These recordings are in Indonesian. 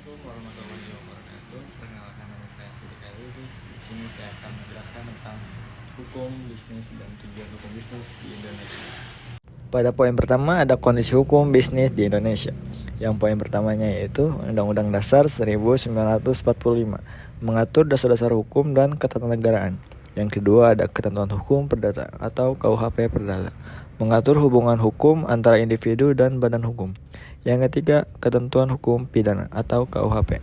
Assalamualaikum warahmatullahi wabarakatuh. Perkenalkan, nama saya Sidik Lubis. Di sini saya akan menjelaskan tentang hukum bisnis dan tujuan hukum bisnis di Indonesia. Pada poin pertama ada kondisi hukum bisnis di Indonesia. Yang poin pertamanya yaitu Undang-Undang Dasar 1945 mengatur dasar-dasar hukum dan ketatanegaraan. Yang kedua ada Ketentuan Hukum Perdata atau KUHP Perdata, mengatur hubungan hukum antara individu dan badan hukum. Yang ketiga, Ketentuan Hukum Pidana atau KUHP,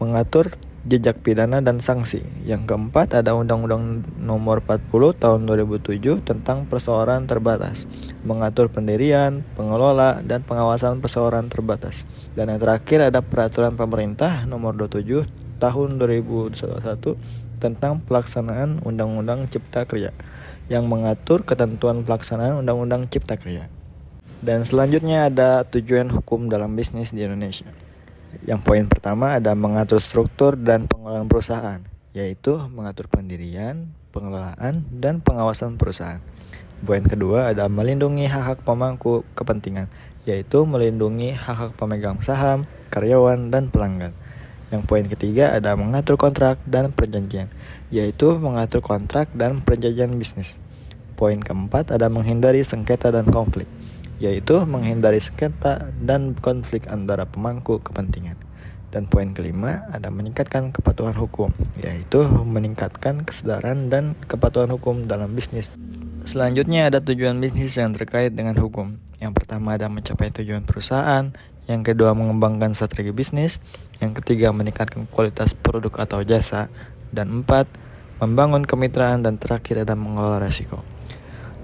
mengatur jejak pidana dan sanksi. Yang keempat, ada Undang-Undang Nomor 40 Tahun 2007 tentang perseorangan terbatas, mengatur pendirian, pengelola, dan pengawasan perseorangan terbatas. Dan yang terakhir, ada Peraturan Pemerintah Nomor 27 Tahun 2021 tentang pelaksanaan Undang-Undang Cipta Kerja, yang mengatur ketentuan pelaksanaan Undang-Undang Cipta Kerja. Dan selanjutnya ada tujuan hukum dalam bisnis di Indonesia. Yang poin pertama ada mengatur struktur dan pengelolaan perusahaan, yaitu mengatur pendirian, pengelolaan, dan pengawasan perusahaan. Poin kedua ada melindungi hak-hak pemangku kepentingan, yaitu melindungi hak-hak pemegang saham, karyawan, dan pelanggan. Yang poin ketiga ada mengatur kontrak dan perjanjian, yaitu mengatur kontrak dan perjanjian bisnis. Poin keempat ada menghindari sengketa dan konflik, yaitu menghindari sengketa dan konflik antara pemangku kepentingan. Dan poin kelima ada meningkatkan kepatuhan hukum, yaitu meningkatkan kesadaran dan kepatuhan hukum dalam bisnis. Selanjutnya ada tujuan bisnis yang terkait dengan hukum. Yang pertama ada mencapai tujuan perusahaan, yang kedua mengembangkan strategi bisnis, yang ketiga meningkatkan kualitas produk atau jasa, dan empat membangun kemitraan, dan terakhir ada mengelola risiko.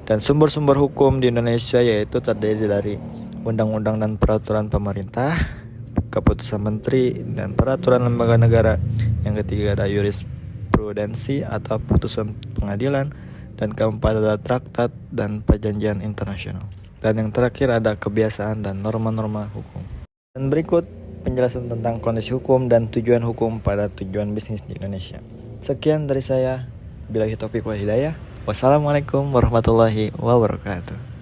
Dan sumber-sumber hukum di Indonesia yaitu terdiri dari undang-undang dan peraturan pemerintah, keputusan menteri, dan peraturan lembaga negara. Yang ketiga ada jurisprudensi atau putusan pengadilan, dan keempat ada traktat dan perjanjian internasional. Dan yang terakhir ada kebiasaan dan norma-norma hukum. Dan berikut penjelasan tentang kondisi hukum dan tujuan hukum pada tujuan bisnis di Indonesia. Sekian dari saya. Billahi taufiq wal hidayah. Wassalamualaikum warahmatullahi wabarakatuh.